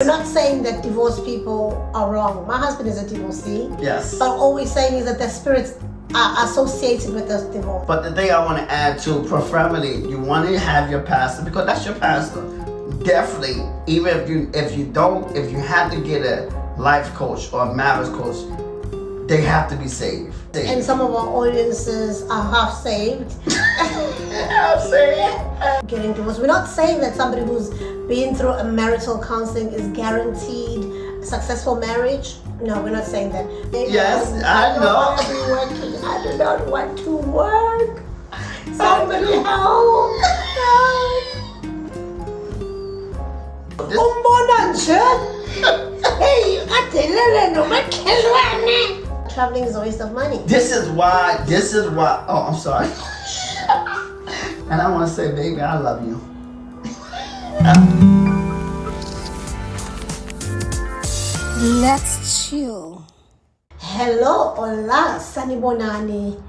We're not saying that divorced people are wrong. My husband is a divorcee. Yes. But all we're saying is that their spirits are associated with this divorce. But the thing I want to add to, preferably, you want to have your pastor, because that's your pastor. Definitely, even if you have to get a life coach or a marriage coach, they have to be saved. And some of our audiences are half saved. Half saved. Getting divorced. We're not saying that somebody who's been through a marital counseling is guaranteed a successful marriage. No, we're not saying that. Yes, I know. I do not want to work. Somebody help. Traveling is a waste of money. This is why, oh, I'm sorry. And I want to say, baby, I love you. Let's chill. Hello, hola, sanibonani,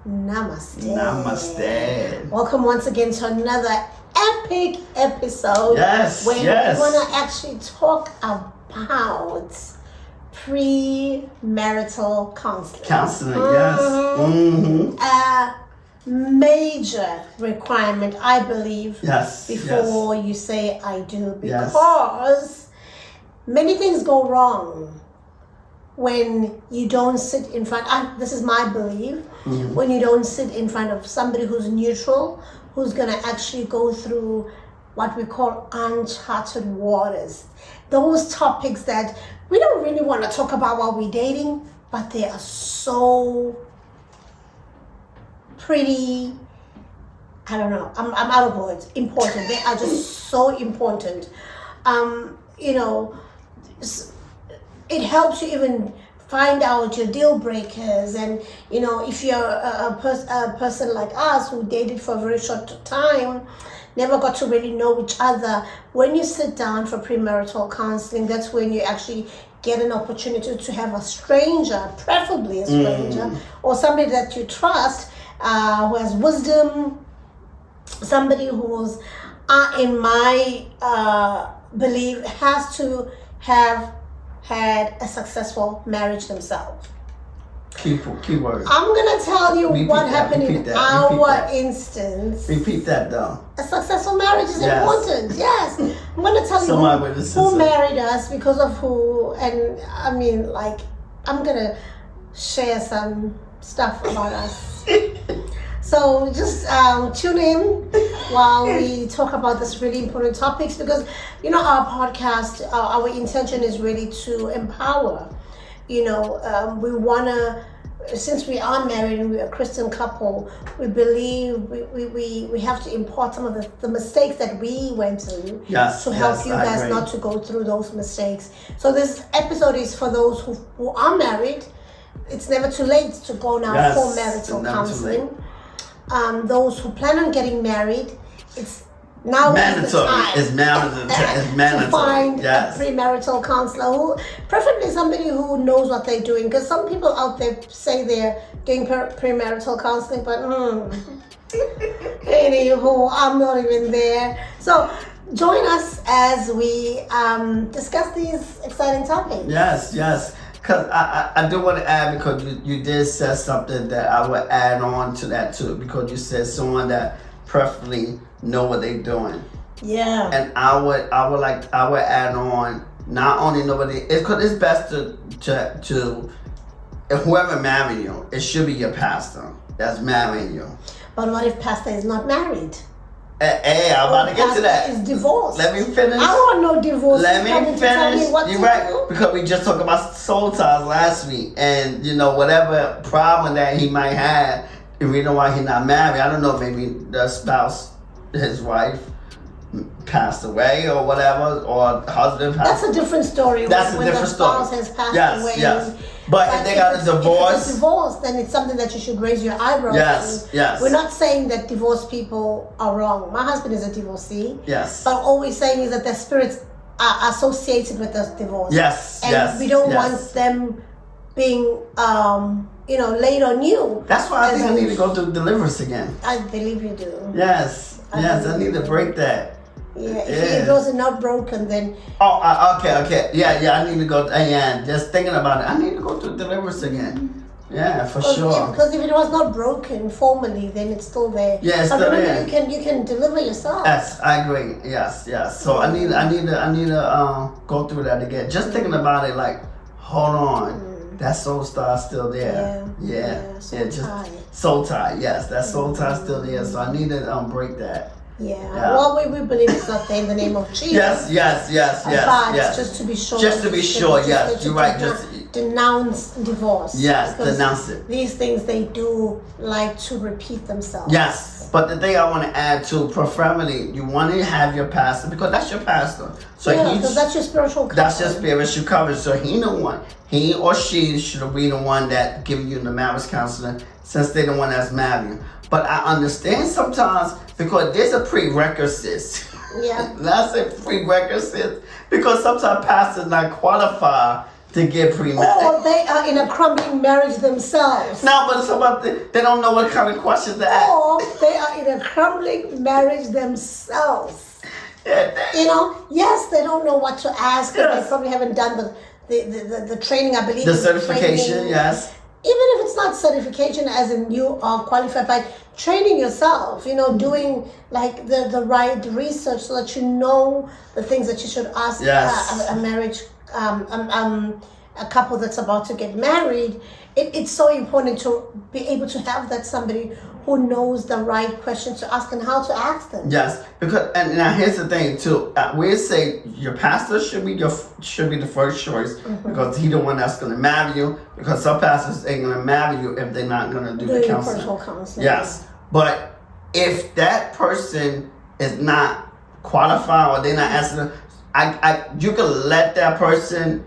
namaste. Namaste. Welcome once again to another epic episode. Yes, where yes. we want to actually talk about pre-marital counseling. Counseling, yes. Mm-hmm. A major requirement, I believe, Yes, before you say I do, because many things go wrong when you don't sit in front, this is my belief, when you don't sit in front of somebody who's neutral, who's going to actually go through what we call uncharted waters. Those topics that we don't really want to talk about while we're dating, but they are so pretty, I don't know, I'm out of words, important. They are just so important. It helps you even find out your deal breakers, and if you're a person like us who dated for a very short time, never got to really know each other. When you sit down for premarital counseling, that's when you actually get an opportunity to have a stranger, preferably a stranger, or somebody that you trust, who has wisdom, somebody who's, in my belief, has to have had a successful marriage themselves. Key word. I'm going to tell you what happened in our instance. Repeat that though. A successful marriage is important. Yes. I'm going to tell you who married us, because of who, and I'm going to share some stuff about us. So just tune in while we talk about this really important topics, because our podcast, our intention is really to empower. We want to, since we are married and we're a Christian couple, we believe we have to impart some of the mistakes that we went through to help you guys not to go through those mistakes. So this episode is for those who are married. It's never too late to go now for marital counseling. Those who plan on getting married, it's now mandatory. It's mandatory. To find a premarital counselor, who preferably somebody who knows what they're doing. Because some people out there say they're doing premarital counseling, but anywho, I'm not even there. So join us as we discuss these exciting topics. Yes. Because I do want to add, because you did say something that I would add on to that too, because you said someone that preferably know what they're doing. Yeah. And I would add on, not only know what it's best to whoever marry you, it should be your pastor that's marrying you. But what if pastor is not married? Hey, I'm about to get to that. Is divorced. Let me finish. I don't want no divorce. Let me finish. You're right, because we just talked about soul ties last week, and whatever problem that he might have, the reason why he's not married, I don't know, maybe the spouse, his wife, passed away or whatever, or husband passed. That's a different story. That's when a different the spouse story. has passed away. Yes. But if they got a divorce, if it's a divorce, then it's something that you should raise your eyebrows to. Yes. We're not saying that divorced people are wrong. My husband is a divorcee. Yes. But all we're saying is that their spirits are associated with this divorce. Yes. And we don't want them being laid on you. That's why I think I need to go through deliverance again. I believe you do. Yes. I need to break that. If it was not broken, then. Oh, okay. Yeah. I need to go. Just thinking about it, I need to go to deliverance again. Yeah, for sure. Because if it was not broken formally, then it's still there. Yeah, it's still there. You can deliver yourself. Yes, I agree. Yes. So I need to go through that again. Just thinking about it, like, hold on, that soul star still there. Yeah. Soul tie. Yes, that soul tie still there. So I need to break that. Yeah. Well, we believe it's not there in the name of Jesus. Yes. But just to be sure. Just to be sure. Yes, you're right. Just denounce divorce. Yes, denounce it. These things, they do like to repeat themselves. Yes, but the thing I want to add to, preferably, you want to have your pastor, because that's your pastor. So because that's your spiritual cover. That's your spiritual cover. So he or she should be the one that give you the marriage counseling, since they're the one that's married. But I understand sometimes, because there's a prerequisite. Yeah. That's a prerequisite, because sometimes pastors not qualified to get pre-married. Or they are in a crumbling marriage themselves. No, but it's about they don't know what kind of questions to ask. Or they are in a crumbling marriage themselves. Yes, they don't know what to ask. Yes. They probably haven't done the training, I believe. The certification, yes. Even if it's not certification, as in you are qualified, by training yourself, doing like the right research so that you know the things that you should ask a marriage, a couple that's about to get married. It's so important to be able to have that somebody who knows the right questions to ask and how to ask them. Yes, because and now here's the thing too. We say your pastor should be the first choice, because he's the one that's going to marry you. Because some pastors ain't going to marry you if they're not going to do the counseling. Yes, but if that person is not qualified or they're not asking, you can let that person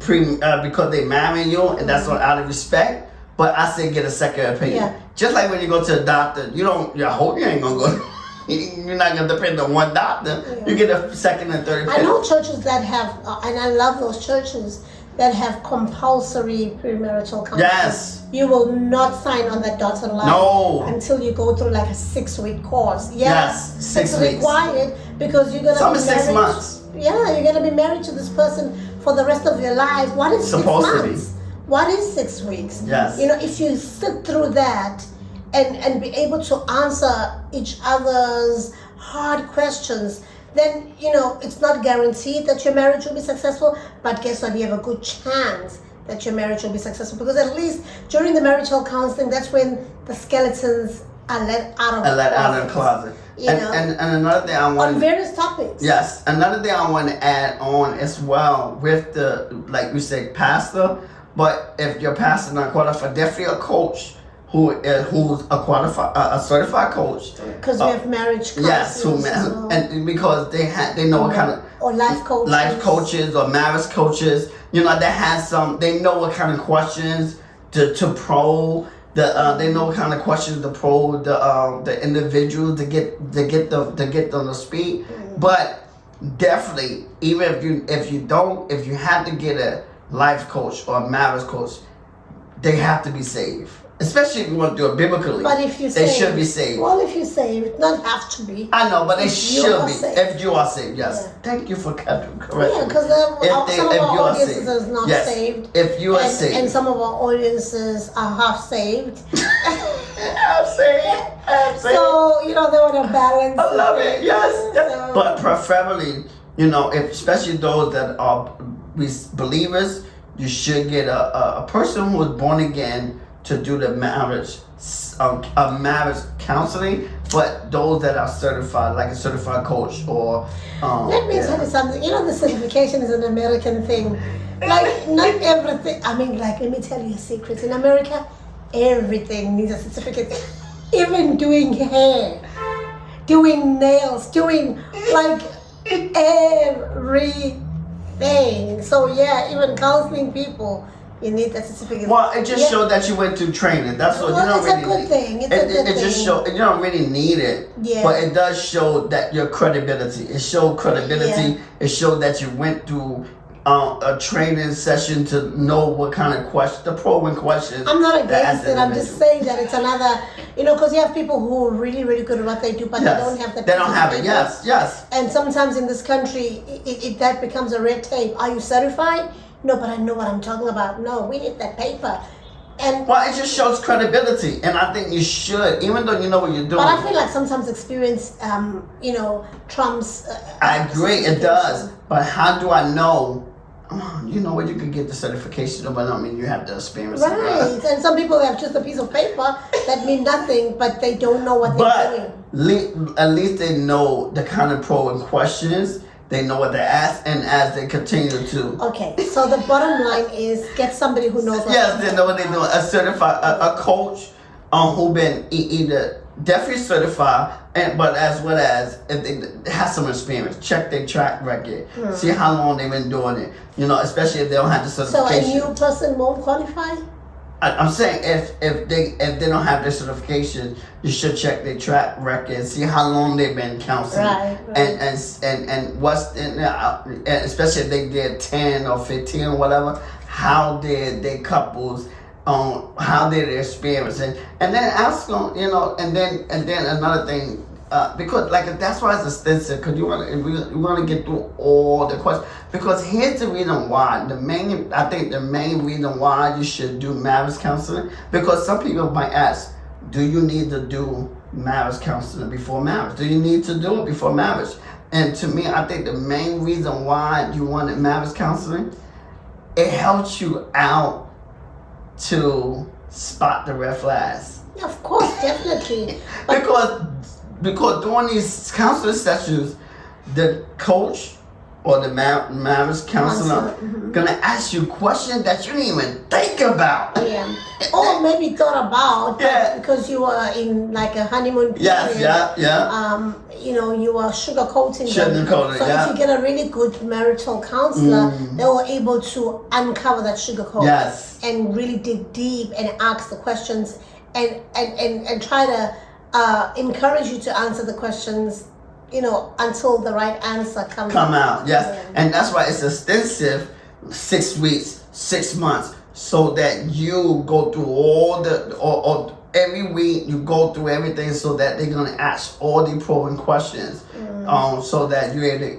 because they marry you, and that's out of respect. But I say get a second opinion. Yeah. Just like when you go to a doctor, I hope you ain't gonna go. You're not gonna depend on one doctor. Yeah. You get a second and third opinion. I know churches that have, and I love those churches that have compulsory premarital counseling. Yes. You will not sign on that dotted line until you go through like a 6-week course. Yes, 6 weeks. Required, because you're gonna be married. 6 months. Yeah, you're gonna be married to this person for the rest of your life. What is supposed 6 months? What is 6 weeks? Yes. If you sit through that and be able to answer each other's hard questions, then, it's not guaranteed that your marriage will be successful, but guess what? You have a good chance that your marriage will be successful, because at least during the marital counseling, that's when the skeletons are let out of the closet. And another thing I want on various topics. Yes, another thing I want to add on as well with the, like you said, pastor. But if your pastor's not qualified, definitely a coach who's a certified coach. Because we have marriage counselors. Yes, and because they know what kind of, or life coaches or marriage coaches. That has they know what kind of questions to probe. They know what kind of questions to probe the individual to get them to speak. But definitely, even if you have to get a life coach or a marriage coach, they have to be saved. Especially if you want to do it biblically. But if you they should be saved. Well, if you're saved, not have to be. I know, but they should be. If you are saved, yes. Yeah. Thank you for correcting. Yeah, because some of our audiences are not saved. If you are saved. And some of our audiences are half saved. Half saved. So, they want to balance. I love it, yes. So. But preferably, especially those that are believers, you should get a person who is born again to do the marriage counseling, but those that are certified, like a certified coach or let me tell you something. The certification is an American thing. Like, not everything. I mean, like, let me tell you a secret. In America, everything needs a certificate. Even doing hair, doing nails, doing like everything. So yeah, even counseling people, you need that certificate. Well, it just showed that you went through training. That's what you don't really need. It's a good thing. It just showed you don't really need it. Yeah. But it does show that your credibility. It showed credibility. Yeah. It showed that you went through a training session to know what kind of question, the probing questions. I'm not against it. I'm just saying that it's another, because you have people who are really, really good at what they do, but they don't have the. They don't have it. Yes. And sometimes in this country, that becomes a red tape. Are you certified? No, but I know what I'm talking about. No, we need that paper. And well, it just shows credibility, and I think you should, even though you know what you're doing. But I feel like sometimes experience, trumps. I agree, it does. But how do I know? You know what? You can get the certification, but I don't mean you have the experience. Right, and some people have just a piece of paper that mean nothing, but they don't know what they're doing. At least they know the kind of probing questions. They know what they ask, and as they continue to. Okay, so the bottom line is get somebody who knows. Yes, they know what they're doing. A certified, a coach, who been either definitely certified, but as well as if they have some experience. Check their track record. See how long they've been doing it. Especially if they don't have the certification. So a new person won't qualify? I'm saying if they don't have their certification, you should check their track record, see how long they've been counseling, right. and what's especially if they did 10 or 15 or whatever. How did they couples? How did they experience it? And then ask them, and then another thing. Because that's why it's extensive, because you want to get through all the questions. Because here's the reason why. I think the main reason why you should do marriage counseling, because some people might ask, do you need to do marriage counseling before marriage? Do you need to do it before marriage? And to me, I think the main reason why you wanted marriage counseling, it helps you out to spot the red flags. Of course, definitely. Because during these counseling sessions, the coach or the marriage counselor gonna ask you questions that you didn't even think about. Yeah. Or maybe thought about because you were in like a honeymoon period. Yes, yeah. You are sugarcoating them. So if you get a really good marital counselor, they were able to uncover that sugarcoat. Yes. And really dig deep and ask the questions and try to encourage you to answer the questions, until the right answer comes out. Yes. Yeah. And that's why it's extensive, 6 weeks, 6 months, so that you go through or every week you go through everything, so that they're gonna ask all the probing questions, so that you're able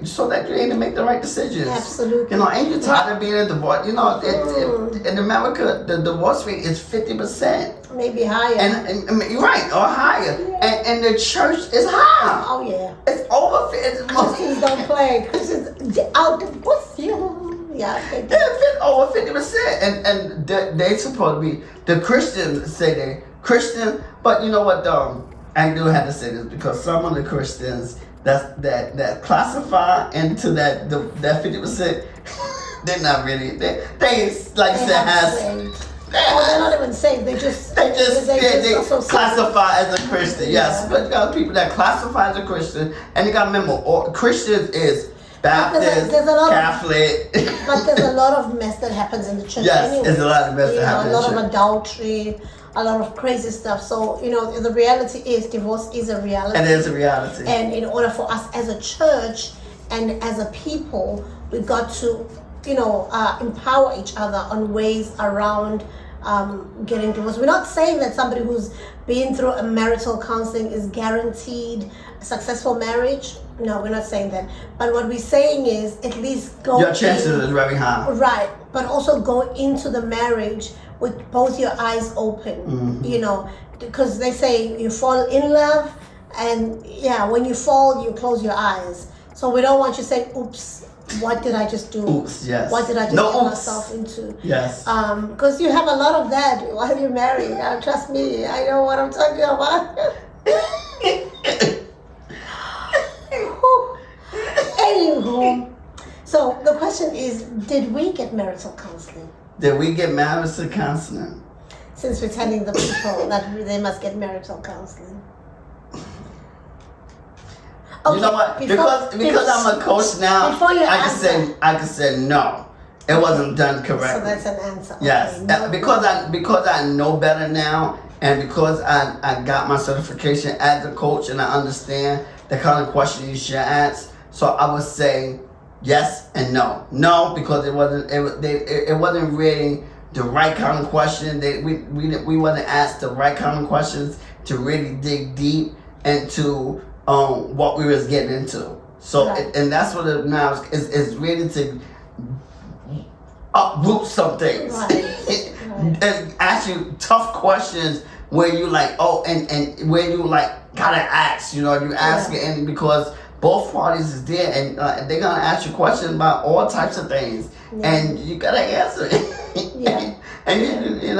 to make the right decisions. Absolutely. And you're tired of being a divorce. In America, the divorce rate is 50%. Maybe higher. And you're right, or higher. Yeah. And the church is high. Oh yeah. It's over 50%. Christians don't play. Christians out divorce you. Yeah. They're over 50%. And they supposed to be, the Christians say they Christian, but you know what though? I do have to say this, because some of the Christians that classify into that 50%, they're not really. They like I said has. They're not even saved. They just classify as a Christian. Yes, but you got people that classify as a Christian, and you got to remember, all Christians is Baptist, Catholic. But there's a lot of mess that happens in the church. Yes, anyway. there's a lot of mess that happens. A lot of adultery, a lot of crazy stuff. So the reality is divorce is a reality. It is a reality. And in order for us as a church and as a people, we've got to empower each other on ways around getting divorced. We're not saying that somebody who's been through a marital counseling is guaranteed a successful marriage. No, we're not saying that. But what we're saying is at least go. Your chances is very high. Right, but also go into the marriage with both your eyes open. Because they say you fall in love, and when you fall, you close your eyes. So we don't want you to say, "Oops." What did I just do? Oops, yes. What did I just get myself into? Yes. Because you have a lot of that while you're married. Trust me, I know what I'm talking about. Anywho, so the question is, did we get marital counseling? Did we get marital counseling? Since we're telling the people that they must get marital counseling. Okay, you know what? Because I'm a coach now, I can say no. It wasn't done correctly. So that's an answer. Okay, yes, no because I know better now, and because I got my certification as a coach, and I understand the kind of question you should ask. So I would say Yes and no. No, because it wasn't really the right kind of question. We wasn't asked the right kind of questions to really dig deep into what we was getting into. So and that's what it now is really to uproot some things. Right. And ask you tough questions where you like, and where you like gotta ask, you ask it, and because both parties is there, and they're gonna ask you questions about all types of things, and you gotta answer it. And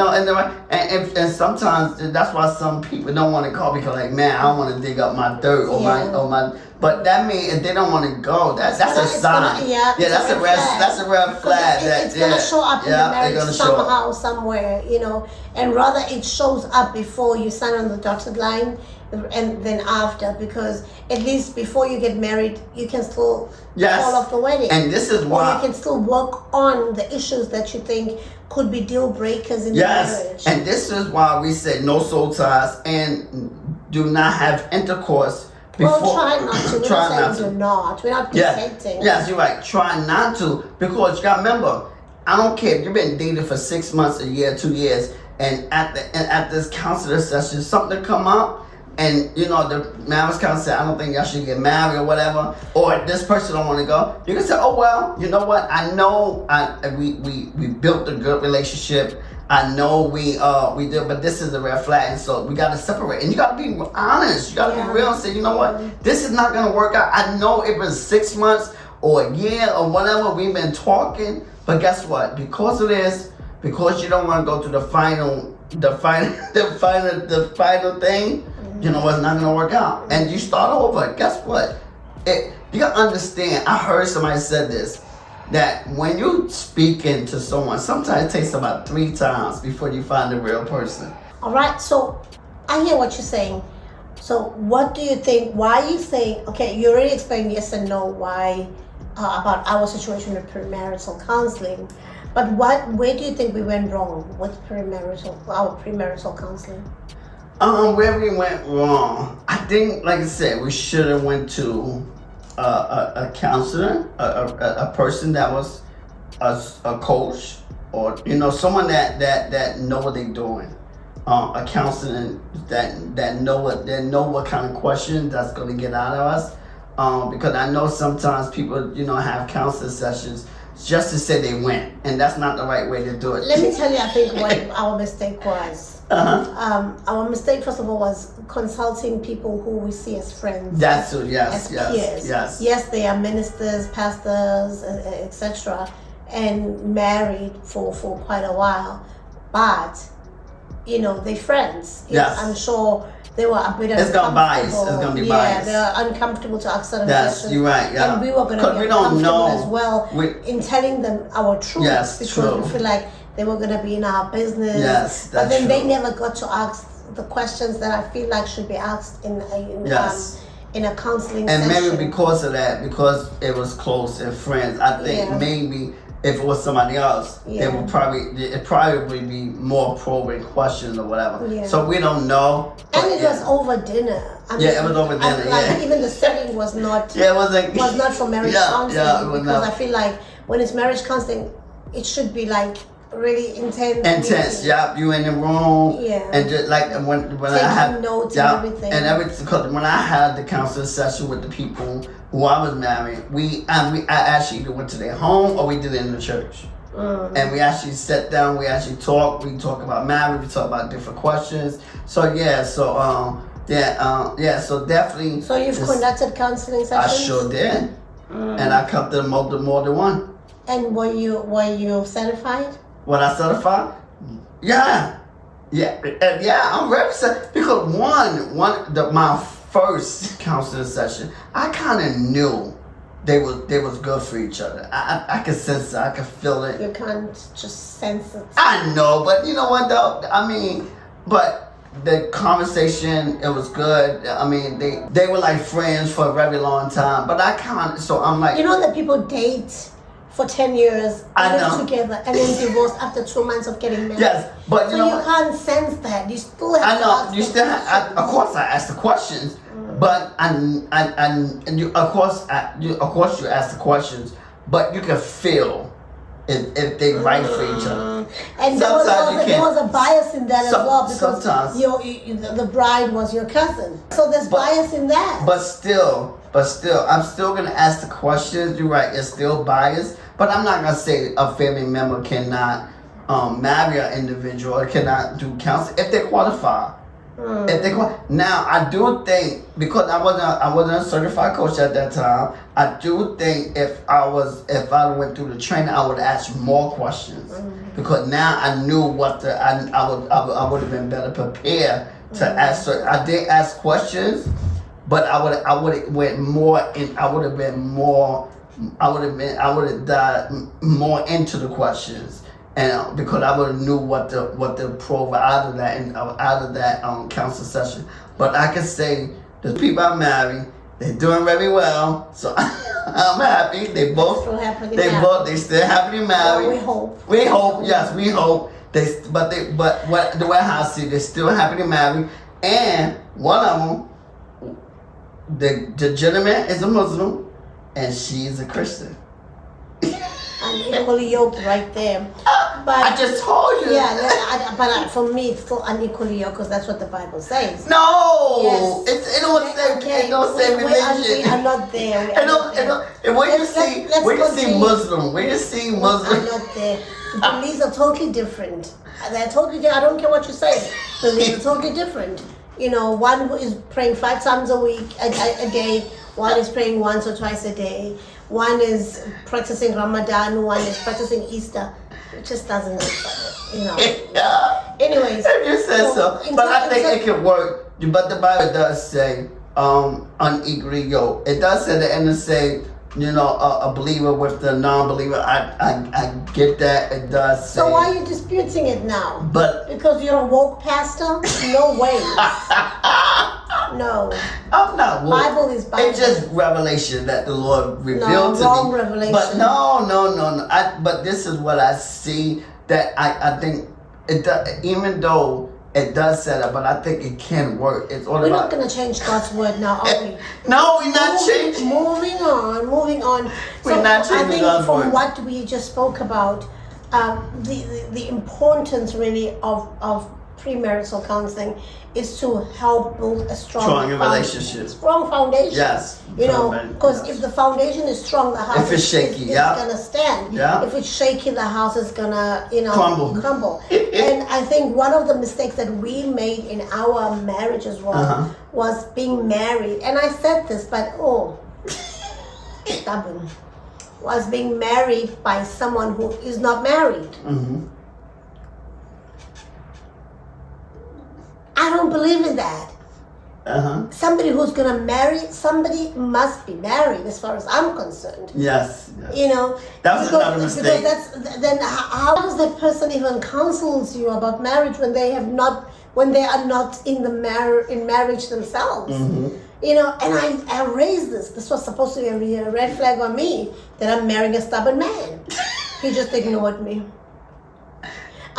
and sometimes that's why some people don't want to call, because like, man, I don't want to dig up my dirt or my. But that means if they don't want to go, that's a sign. That's a red flag. It's gonna show up in the marriage somehow, somewhere, and rather it shows up before you sign on the dotted line, and then after, because at least before you get married, you can still call off the wedding. And this is why you can still work on the issues that you think could be deal breakers in the marriage. And this is why we said no soul ties and do not have intercourse. Well, try not to. We're not saying do not. We're not dictating. Yes, you're right. Try not to, because you got to remember, I don't care if you've been dating for 6 months, a year, 2 years, and at this counselor session, something come up, and the marriage counselor said, I don't think y'all should get married or whatever, or this person don't want to go. You can say, oh well, you know what? I know we built a good relationship. I know we did, but this is a red flag, and so we got to separate. And you got to be honest. You got to be real and say, you know what, this is not going to work out. I know it was 6 months or a year or whatever we've been talking, but guess what? Because of this, because you don't want to go to the final thing, you know what's not going to work out, and you start over. Guess what? You got to understand. I heard somebody said this, that when you speaking to someone, sometimes it takes about 3 times before you find the real person. All right, so I hear what you're saying. So what do you think, why you think, okay, you already explained yes and no why, about our situation with premarital counseling, but where do you think we went wrong with our premarital counseling? Where we went wrong, I think, like I said, we should have went to a counselor, a person that was a coach, or someone that know what they're doing. A counselor that know what kind of questions that's going to get out of us. Because I know sometimes people have counseling sessions just to say they went, and that's not the right way to do it. Let me tell you, I think what our mistake was. Our mistake, first of all, was consulting people who we see as friends. That's true. Yes, as peers. Yes, they are ministers, pastors, etc., and married for quite a while, but they're friends. Yes, I'm sure they were a bit uncomfortable. It's gonna be biased. They are uncomfortable to ask certain questions. questions. You're right. Yeah. And we were going to be uncomfortable as well in telling them our truth. Yes, because true. we feel like they were going to be in our business. Yes, that's but then true. they never got to ask the questions that I feel like should be asked in a counseling and session. Maybe because of that, because it was close and friends, I think maybe if it was somebody else, it would probably be more probing questions or whatever. Yeah. So we don't know. And it was over dinner. I mean, it was over dinner. Even the setting was not. It was not for marriage counseling, because I feel like when it's marriage counseling, it should be like really intense. You in the room. And just like when I had notes and everything. Because when I had the counseling session with the people who I was married, I actually either went to their home or we did it in the church. And we actually sat down. We actually talked. We talk about marriage. We talk about different questions. So so definitely. So you've conducted counseling sessions? I sure did, and I come to more than one. And were you certified? Was I certified? Yeah. I'm very certified, because my first counseling session, I kind of knew they was good for each other. I could sense it. I could feel it. You can't just sense it. I know, but you know what though? I mean, but the conversation, it was good. I mean, they were like friends for a very long time. But I'm like, that people date for 10 years, live together, and then divorce after 2 months of getting married. Yes, but you can't sense that. You still have to ask the questions. Of course, I ask the questions, but of course you ask the questions, but you can feel if they right for each other. And there was a bias in that as well, because the bride was your cousin. So there's bias in that. But still, I'm still gonna ask the questions. You're right, it's still biased. But I'm not gonna say a family member cannot marry an individual or cannot do counseling if they qualify. If they now, I do think, because I wasn't a certified coach at that time, I do think if I went through the training, I would ask more questions, because now I knew what I would have been better prepared to answer. I did ask questions, but I would have went more in. I would have dived more into the questions. And because I would have knew what to provide out of that counseling session. But I can say the people I married, they're doing very well. So I'm happy. They still happily married. Well, we hope. Yes, we hope. But the way I see it, they're still happily married. And one of them, the gentleman is a Muslim, and she's a Christian. Unequally yoked right there. But I just told you. Yeah, but for me, it's still unequally yoked, because that's what the Bible says. No, yes. It don't say religion. We are not there. When you see Muslim, when you see Muslim, I'm not there. The beliefs are totally different. They're totally different. I don't care what you say. The beliefs are totally different. You know, one is praying 5 times a week, a day. One is praying once or twice a day. One is practicing Ramadan. One is practicing Easter. It just doesn't, Yeah. Anyways. You said so. But I think it can work. But the Bible does say unequally yoked. It does say the end say, a believer with the non-believer. I get that. It does say. So why are you disputing it now? But because you're a woke pastor? No way. No. I'm not woke. Bible is Bible. It's just revelation that the Lord revealed to wrong me. Revelation. But no. But this is what I see, that I think it does, even though it does set up, but I think it can work. It's all We're not going to change God's word now, are we? No, we're not changing. Moving on. We're not changing God's word. I think from what we just spoke about, the importance really of premarital counseling is to help build a strong relationship, strong foundation. Yes, because if the foundation is strong, the house is gonna stand. Yeah. If it's shaky, the house is gonna crumble. And I think one of the mistakes that we made in our marriage as well was being married. And I said this, but stubborn. Was being married by someone who is not married. Mm-hmm. I don't believe in that. Somebody who's gonna marry somebody must be married, as far as I'm concerned. Yes. That's another mistake. Because then how does that person even counsels you about marriage when they are not in marriage themselves? Mm-hmm. And I raised this. This was supposed to be a red flag on me that I'm marrying a stubborn man. He just ignored me.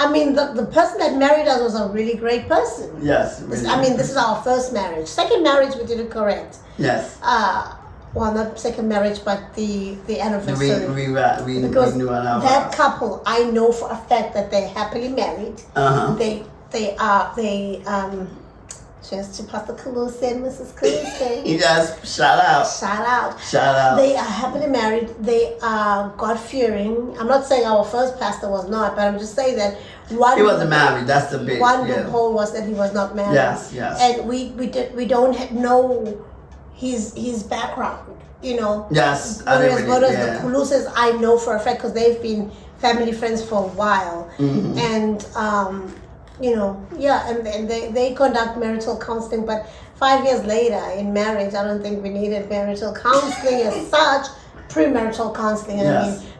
I mean, the person that married us was a really great person. Yes. This is our first marriage. Second marriage, we did it correct. Yes. Well, not second marriage, but the anniversary. We because knew that couple, I know for a fact that they're happily married. Just to Pastor Calusa and Mrs. Calusa. Yes, shout out. They are happily married. They are God-fearing. I'm not saying our first pastor was not, but I'm just saying that he wasn't married. That's the big one loophole was that he was not married. Yes. And we don't know his background. Yes. Whereas the Calusas, I know for a fact because they've been family friends for a while, and. And they conduct marital counseling, but 5 years later in marriage, I don't think we needed marital counseling as such, premarital counseling,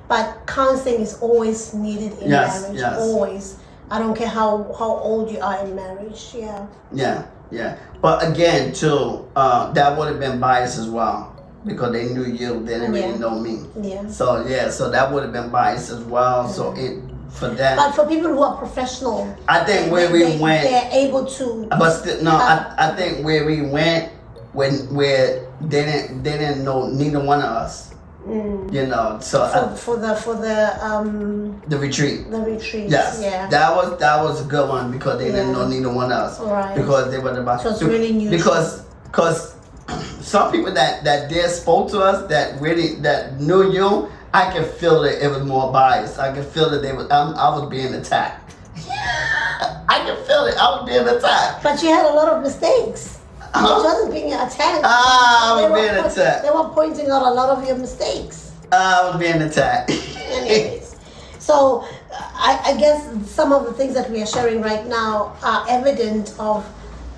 but counseling is always needed in marriage, always. I don't care how old you are in marriage, Yeah. But again, too, that would have been biased as well, because they knew you, they didn't really know me. Yeah. So that would have been biased as well, so for that. But for people who are professional, I think where we went, they're able to. But still, I think where we went where they didn't know neither one of us. You know, so for the retreat. The retreat. Yes, yeah. That was a good one because they didn't know neither one else. Right. Because they were about. So it's really new. Because some people that did spoke to us that knew you, I could feel that it was more biased. I could feel that I was being attacked. I could feel it. I was being attacked. But you had a lot of mistakes. It wasn't being attacked. I was being attacked. They were pointing out a lot of your mistakes. I was being attacked. Anyways, so I guess some of the things that we are sharing right now are evident of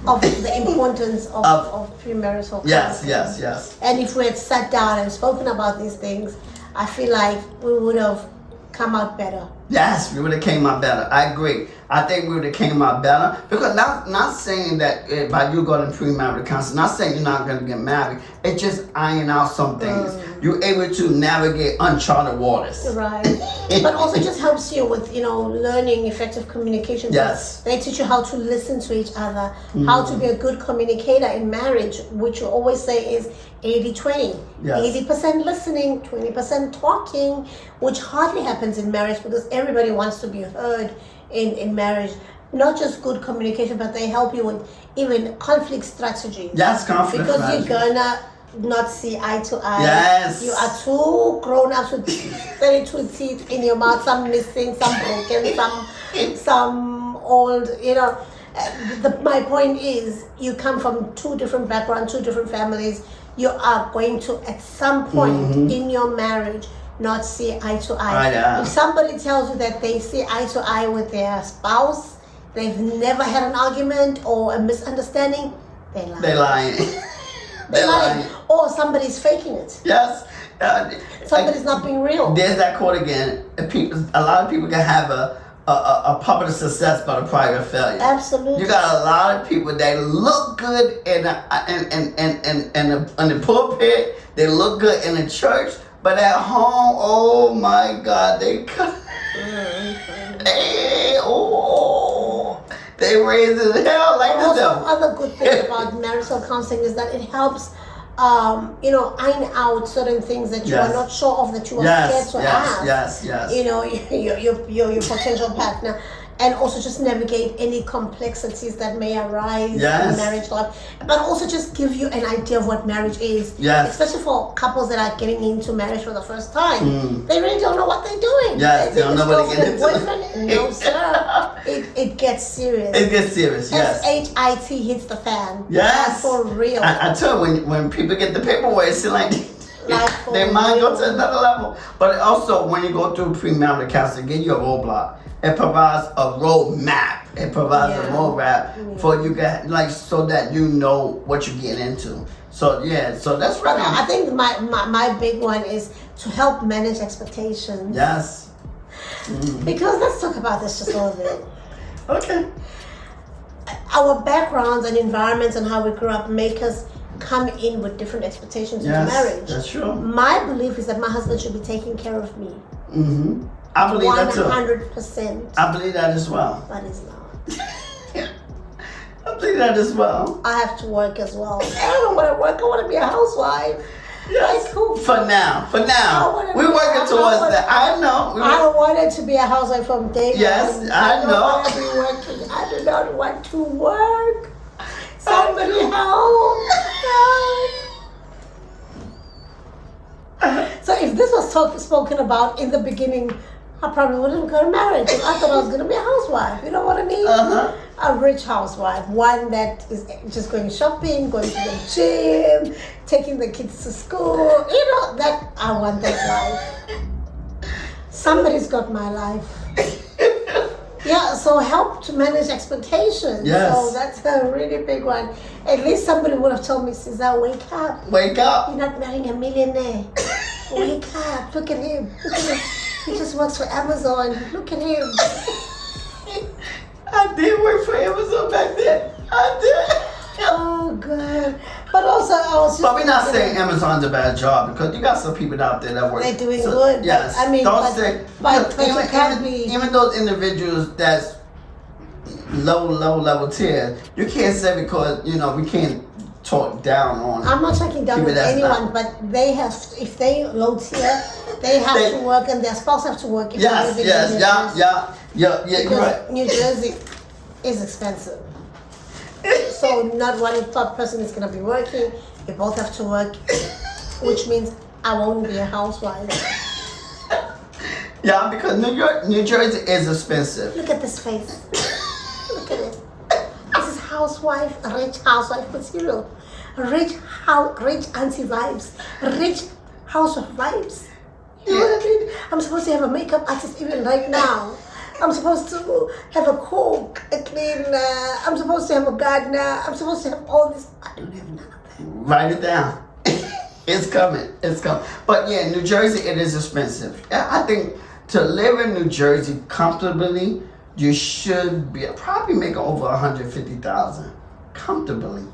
the importance of premarital counseling. Yes. And if we had sat down and spoken about these things, I feel like we would have come out better. Yes, we would have came out better. I agree. I think we would have came out better because not saying that by you going to premarital counseling, not saying you're not going to get married. It's just iron out some things. You're able to navigate uncharted waters. Right. But also just helps you with, learning effective communication. Yes. They teach you how to listen to each other, how to be a good communicator in marriage, which you always say is 80-20. Yes. 80% listening, 20% talking, which hardly happens in marriage because everybody wants to be heard in marriage. Not just good communication, but they help you with even conflict strategy. Yes, conflict because strategy. You're gonna not see eye to eye. Yes. You are two grown ups with 32 teeth in your mouth, some missing, some broken, some old, my point is you come from two different backgrounds, two different families. You are going to at some point in your marriage not see eye to eye. If somebody tells you that they see eye to eye with their spouse, they've never had an argument or a misunderstanding, they lie. They're lying. Or somebody's faking it. Yes. Somebody's not being real. There's that quote again. A lot of people can have a public success but a private failure. Absolutely. You got a lot of people that look good in the pulpit. They look good in the church, but at home, oh my God, they raise it hell like the devil. Other good thing about marital counseling is that it helps, iron out certain things that you are not sure of, that you are scared to ask. Yes. Your potential partner, and also just navigate any complexities that may arise in marriage life, but also just give you an idea of what marriage is. Yes. Especially for couples that are getting into marriage for the first time. They really don't know what they're doing. Yes, they don't know what they're getting into. No, sir. It gets serious. It gets serious, yes. SHIT hits the fan. Yes. For real. I tell you, when people get the paperwork, it's like their mind goes to another level. But also, when you go through premarital counseling, give you a roadblock. It provides a roadmap. It provides a roadmap for you guys, so that you know what you're getting into. So so that's right. I think my big one is to help manage expectations. Yes. Because let's talk about this just a little bit. Okay. Our backgrounds and environments and how we grew up make us come in with different expectations into marriage. That's true. My belief is that my husband should be taking care of me. I believe that too. 100%. I believe that as well. But it's not. I believe that as well. I have to work as well. I don't want to work. I want to be a housewife. Yes. Like, cool. For now. We're working towards that. I know. I wanted to be a housewife from day one. Yes, I know. I don't want to be working. I do not want to work. Somebody help. So if this was spoken about in the beginning, I probably wouldn't go to marriage. I thought I was going to be a housewife. You know what I mean? A rich housewife. One that is just going shopping, going to the gym, taking the kids to school. That I want that life. Somebody's got my life. So help to manage expectations. Yes. So that's a really big one. At least somebody would have told me, Siza, wake up. Wake up. You're not marrying a millionaire. Wake up. Look at him. He just works for Amazon. Look at him. I did work for Amazon back then. I did. Oh, God. But also, I was just... But we're not saying Amazon's a bad job, because you got some people out there that work. They're doing good. Yes. I mean, don't say... But you can't be... Even those individuals that's low level tier, you can't say because, we can't talk down on. I'm not talking down on anyone, but they have, if they low tier, they have to work and their spouse have to work. If Yeah, you're right. New Jersey is expensive. So not one person is going to be working. You both have to work, which means I won't be a housewife. Yeah, because New Jersey is expensive. Look at this face. Look at it. This is housewife, a rich housewife material. Rich auntie vibes. Rich housewife vibes. You know what I mean? I'm supposed to have a makeup artist even right now. I'm supposed to have a cook, a cleaner. I'm supposed to have a gardener. I'm supposed to have all this. I don't have none of that. Write it down. It's coming. But yeah, New Jersey, it is expensive. I think to live in New Jersey comfortably, you should be probably make over $150,000 comfortably.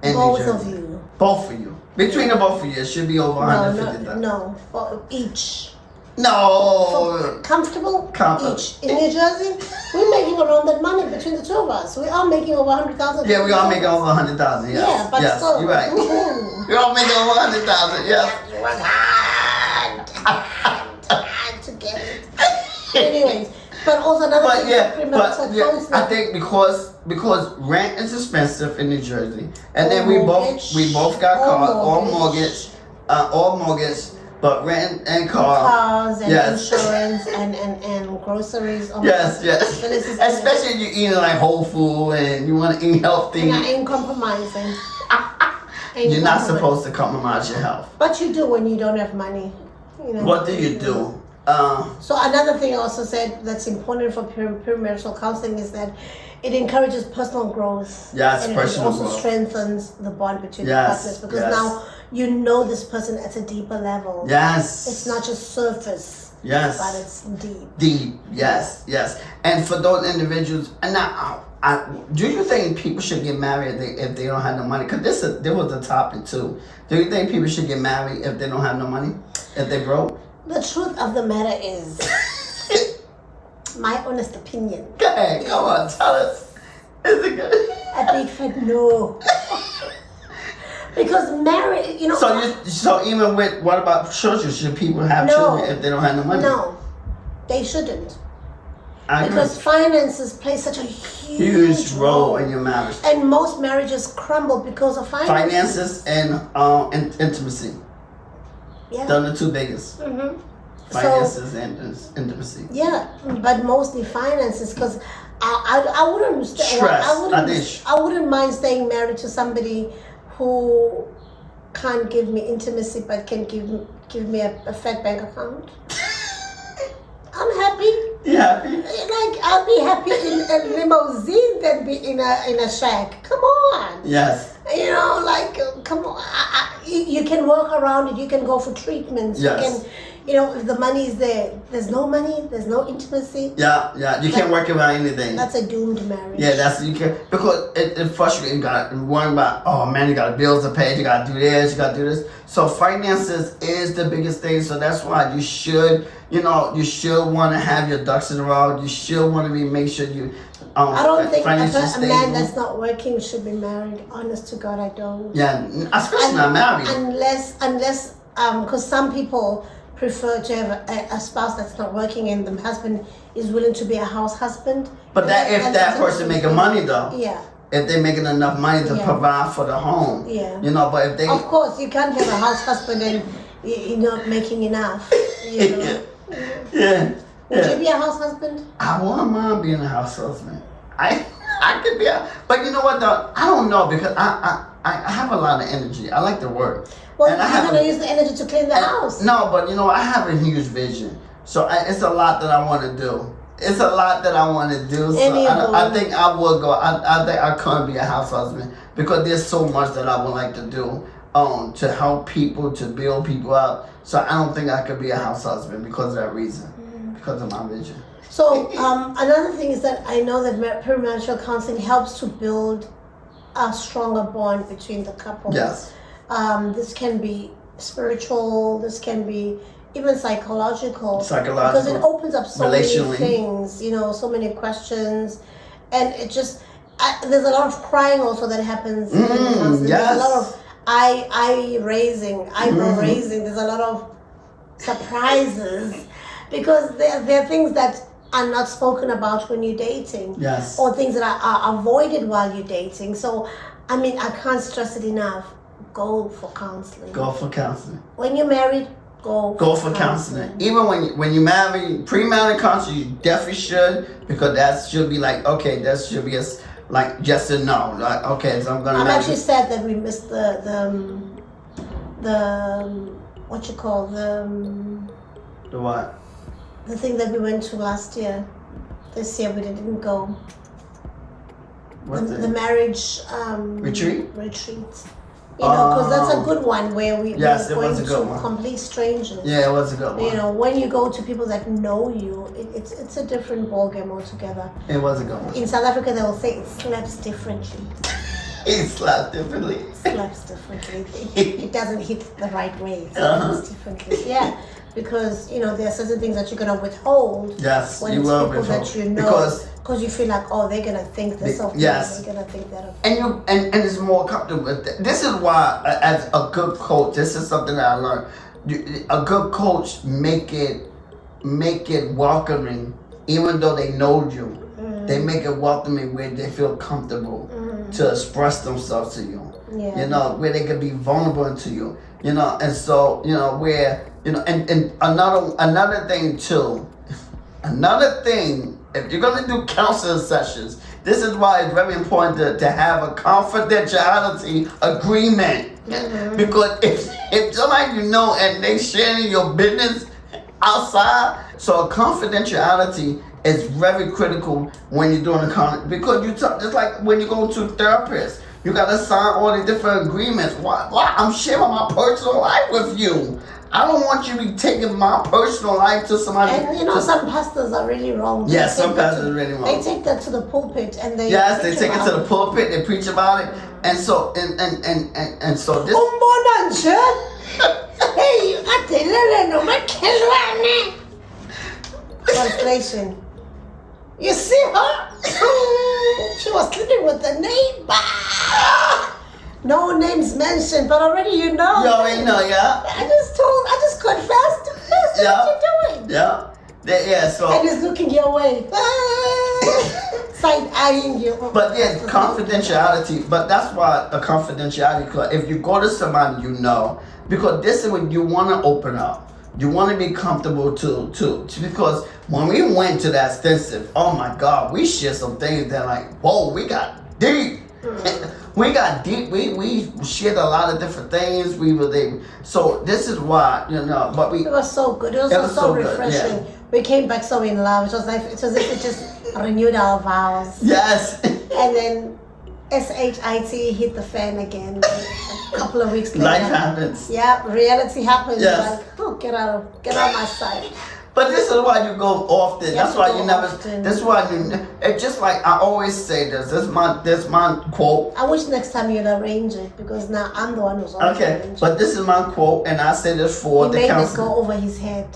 Both of you. Both of you. Between the both of you, it should be over $150,000. No, for each. No. Comfortable each. In New Jersey, we're making around that money between the two of us. We are making over $100,000. Yeah, we are making over $100,000. Yes. Yeah, but still. You're right. We all making over $100,000. Yes. You work hard to get it. Anyways, but also another thing. I think because rent is expensive in New Jersey, and then we both got cars, all mortgage. But rent and cars and insurance and groceries. Yes. Especially if you're eating like whole food and you want to eat healthy. And I ain't compromising. You're not supposed to compromise your health. But you do when you don't have money. You know. What do you do? So another thing I also said that's important for premarital counseling is that it encourages personal growth. Yes, and personal growth. It also strengthens the bond between the partners because now you know this person at a deeper level. Yes. It's not just surface. Yes. But it's deep. Deep, yes. And for those individuals, and now, do you think people should get married if they don't have no money? Because there was a topic too. Do you think people should get married if they don't have no money? If they broke? The truth of the matter is, my honest opinion. Go ahead, come on, tell us. Is it good? A big fat no. Because marriage, you know. So even with, what about children? Should people have children if they don't have no money? No, they shouldn't. I agree. Because finances play such a huge role in your marriage. And most marriages crumble because of finances. Finances and intimacy. Yeah. They're the two biggest. Mm-hmm. Finances and intimacy. Yeah, but mostly finances, because I wouldn't stress. I wouldn't mind staying married to somebody who can't give me intimacy but can give me a fat bank account. I'm happy. You happy? Like, I'll be happy in a limousine than be in a shack. Come on. Yes. You know, like, come on. You can work around it. You can go for treatments. Yes. You can, you know, if the money is there. There's no money. There's no intimacy. Yeah. You can't work around anything. That's a doomed marriage. Yeah, you can, because it frustrates. You got worrying about, oh man, you got bills to pay. You got to do this. You got to do this. So finances is the biggest thing. So that's why you should want to have your ducks in a row. You should want to make sure you. I don't think a man that's not working should be married. Honest to God, I don't. Yeah, especially not married. Unless, because some people prefer to have a spouse that's not working and the husband is willing to be a house husband. But if that person making money though. Yeah. If they're making enough money to provide for the home. Yeah. You know, but if they. Of course, you can't have a house husband and you're not making enough. You know? Yeah. Would you be a house husband? I wouldn't mind being a house husband. I could be but you know what though? I don't know, because I have a lot of energy. I like to work. Well, you're going to use the energy to clean the house. No, but you know, I have a huge vision. So it's a lot that I want to do. So I think I would go. I think I could be a house husband, because there's so much that I would like to do to help people, to build people up. So I don't think I could be a house husband because of that reason, because of my vision. So another thing is that I know that premarital counseling helps to build a stronger bond between the couple. Yes. This can be spiritual. This can be even psychological. Because it opens up so many things. You know, so many questions, and it just. there's a lot of crying also that happens in counseling. Yes. There's a lot of eyebrow raising. There's a lot of surprises because there are things that are not spoken about when you're dating. Yes. Or things that are avoided while you're dating. So, I mean, I can't stress it enough. Go for counseling. Go for counseling. When you're married, go for counseling. Even when you marry, pre-marital counseling, you definitely should, because that should be like, okay, that should be like just a no. Like, okay, so I'm gonna. I'm actually sad that we missed the what you call the what? The thing that we went to last year. This year we didn't go. The marriage retreat. You know, because that's a good one where we yes, were it was going a good to one. complete strangers. Yeah, it was a good one. You know, when you go to people that know you, it's a different ballgame altogether. It was a good one. In South Africa, they will say it slaps differently. It slaps differently. It slaps differently. It doesn't hit the right way. It slaps differently. Yeah. Because, you know, there are certain things that you're going to withhold. Yes, when you it's will people withhold. that you know. Because you feel like, oh, they're going to think this of me. Yes. They're going to think that of me. And it's more comfortable. This is why, as a good coach, this is something that I learned. A good coach make it welcoming, even though they know you. They make it welcoming where they feel comfortable to express themselves to you. Yeah. You know, where they can be vulnerable to you. You know, and so, you know, where, you know, and another thing too, if you're going to do counseling sessions, this is why it's very important to have a confidentiality agreement. Because if somebody you know and they sharing your business outside, so confidentiality is very critical when you're doing because it's like when you go to a therapist. You gotta sign all the different agreements. Why? I'm sharing my personal life with you. I don't want you to be taking my personal life to somebody. And you know, some pastors are really wrong. Yes, some pastors are really wrong. They take that to the pulpit and they. Yes, they take it to the pulpit. They preach about it, and so and so this. Hey, translation. You see her? She was sleeping with the neighbor. No names mentioned, but already you know. You already know, yeah. I just confessed. That's what you're doing. Yeah. Yeah, so. And he's looking your way. Side eyeing you. But yeah, confidentiality. But that's why a confidentiality clause. If you go to somebody you know, because this is when you want to open up. You want to be comfortable to because when we went to that extensive, oh my God, we shared some things that like, whoa, we got deep. We got deep. We shared a lot of different things. We were there. So this is why, you know, but we. It was so good. It was so refreshing. Good, yeah. We came back so in love. It was as if it just renewed our vows. Yes. And then SHIT hit the fan again. A couple of weeks later. Life happens. Yeah, reality happens. Yes. Like, oh, get out my sight. But this is why you go often. That's why you never. Often. That's why you. It's just like I always say this. This is my quote. I wish next time you'd arrange it because now I'm the one who's always arranging. But this is my quote, and I say this for the council. Made it go over his head.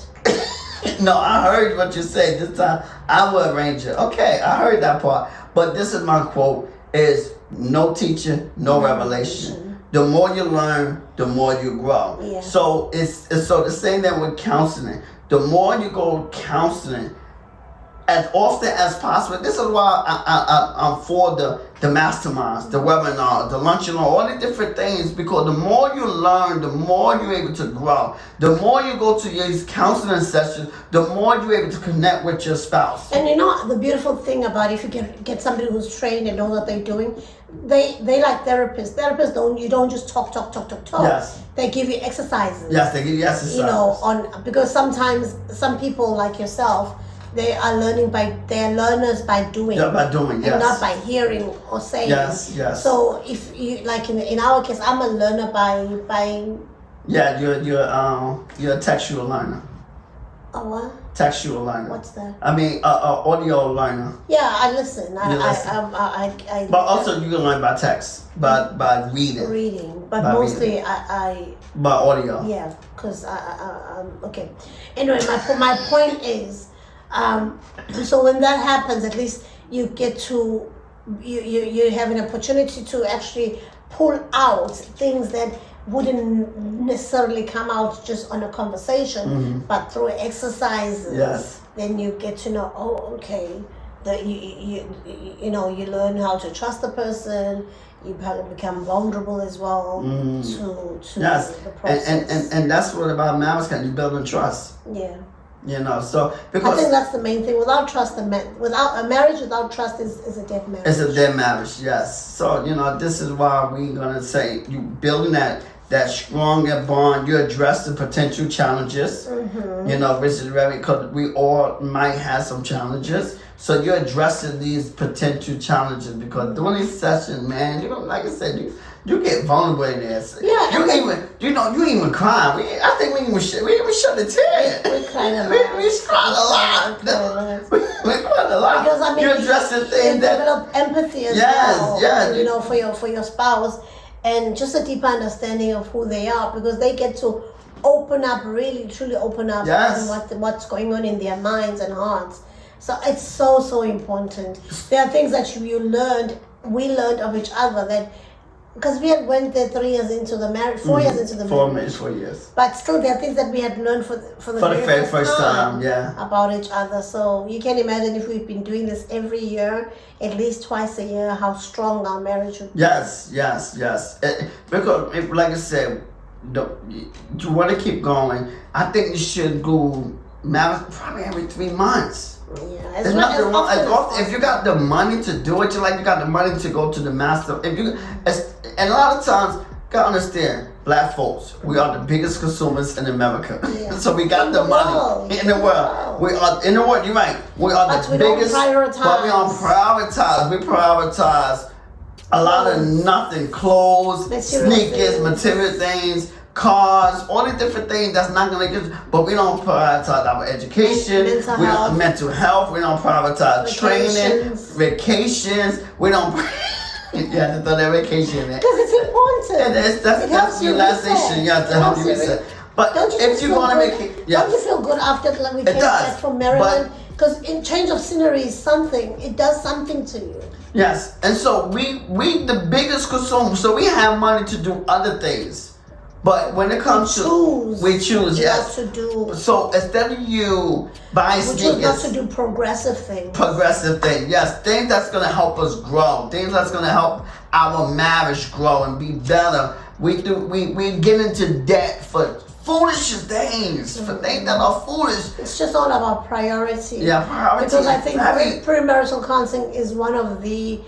No, I heard what you said. This time I will arrange it. Okay, I heard that part. But this is my quote: is no teaching, no revelation. The more you learn, the more you grow. Yeah. So it's so the same thing with counseling. The more you go counseling, as often as possible. This is why I'm for the masterminds, the webinars, the lunch and all the different things, because the more you learn, the more you're able to grow. The more you go to these counseling sessions, the more you're able to connect with your spouse. And you know, the beautiful thing about if you get somebody who's trained and knows what they're doing, they like therapists. Therapists don't just talk. Yes. They give you exercises. Yes, they give you exercises. You know, because sometimes some people like yourself, they are learners by doing. Yeah, by doing, yes. And not by hearing or saying. Yes, yes. So if you like in our case, I'm a learner by. Yeah, you're a textual learner. A what? Textual learner. What's that? I mean, audio learner. Yeah, I listen. I but also you can learn by text, by reading. Reading, but by mostly reading. I. By audio. Yeah, because okay. Anyway, my point is, so when that happens, at least you get to you have an opportunity to actually pull out things that wouldn't necessarily come out just on a conversation, but through exercises. Yes. Then you get to know, okay, that you know, you learn how to trust the person. You probably become vulnerable as well to the process. And that's what about marriage can you build trust. Yeah. You know, so because I think that's the main thing. Without trust, without a marriage without trust is a dead marriage. It's a dead marriage, yes. So, you know, this is why we're gonna say you building that stronger bond. You address the potential challenges. You know, which is very, because we all might have some challenges. So you're addressing these potential challenges, because during these sessions, man, you know, like I said, you get vulnerable in this. Yeah. You even cry. I think we even shed a tear. We cried a lot. We cried a lot. We cried a lot. Because I mean, you're addressing things that develop empathy as well. Yes. You know, for your spouse, and just a deeper understanding of who they are, because they get to open up, really truly open up, on what's going on in their minds and hearts. So it's so important. There are things that we learned of each other, that because we had went there 3 years into the marriage, 4 years into the marriage. 4 years. But still, there are things that we had learned for the very first time, about each other. So you can imagine if we've been doing this every year, at least twice a year, how strong our marriage would be. Yes. Because, like I said, you want to keep going. I think you should go marriage probably every 3 months. Yeah, there's nothing wrong. If you got the money to do it, you got the money to go to the master. And a lot of times, gotta understand, black folks, we are the biggest consumers in America. Yeah. So we got the money in the world. We are in the world. You're right. We are the biggest. But we don't prioritize. We prioritize a lot of nothing: clothes, sneakers, material things, cars, all the different things that's not gonna get. But we don't prioritize our education, mental health. We don't prioritize training, vacations. We don't. You have to throw that vacation in there. Because it's important. That's relaxation. You have to help you reset. But if you want to make it, don't you feel good after we came back from Maryland? Because in change of scenery is something. It does something to you. Yes, and so we the biggest consumer. So we have money to do other things. But when it comes we choose, yes. To do. So instead of you buying sneakers, not to do progressive things. Yes. Things that's gonna help us grow. Things that's gonna help our marriage grow and be better. We get into debt for foolish things, for things that are foolish. It's just all about priority. Yeah, priority. Because I think premarital counseling is one of the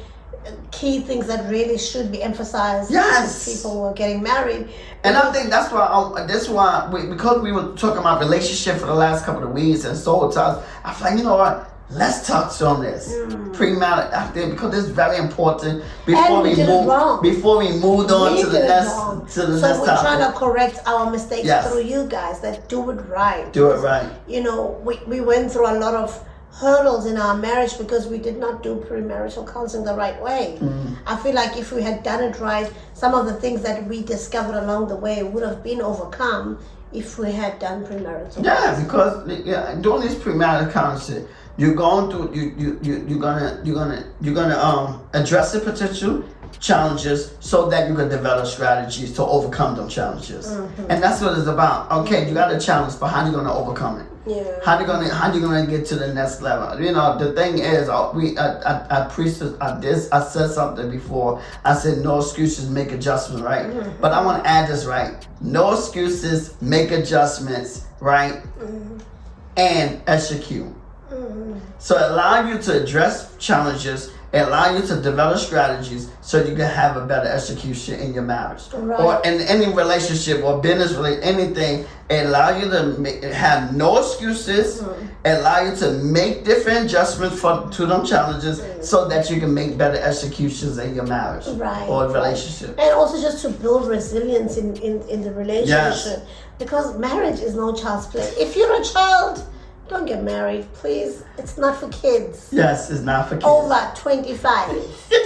key things that really should be emphasized. Yes. When people who are getting married. And I think that's why because we were talking about relationship for the last couple of weeks and soul ties, I feel like, you know what? Let's touch on this premarital, I think, because it's very important before we moved on to the next topic. So we're trying to correct our mistakes through you guys, that do it right. Do it right. You know, we went through a lot of hurdles in our marriage because we did not do premarital counseling the right way. I feel like if we had done it right, some of the things that we discovered along the way would have been overcome if we had done premarital. Yeah, because doing this premarital counseling, you're going to you're gonna address the potential challenges so that you can develop strategies to overcome those challenges. And that's what it's about. Okay, you got a challenge, but how are you gonna overcome it? Yeah. How you gonna get to the next level? You know, the thing is, I said something before. I said no excuses, make adjustments, right? But I want to add this, right? No excuses, make adjustments, right? And execute. So allow you to address challenges, allow you to develop strategies so you can have a better execution in your marriage. Right. Or in any relationship or business relationship, anything. It allow you to have no excuses, allow you to make different adjustments to them challenges so that you can make better executions in your marriage or relationship. And also just to build resilience in the relationship. Yes. Because marriage is no child's play. If you're a child, don't get married, please. It's not for kids. Yes, it's not for kids. Over 25,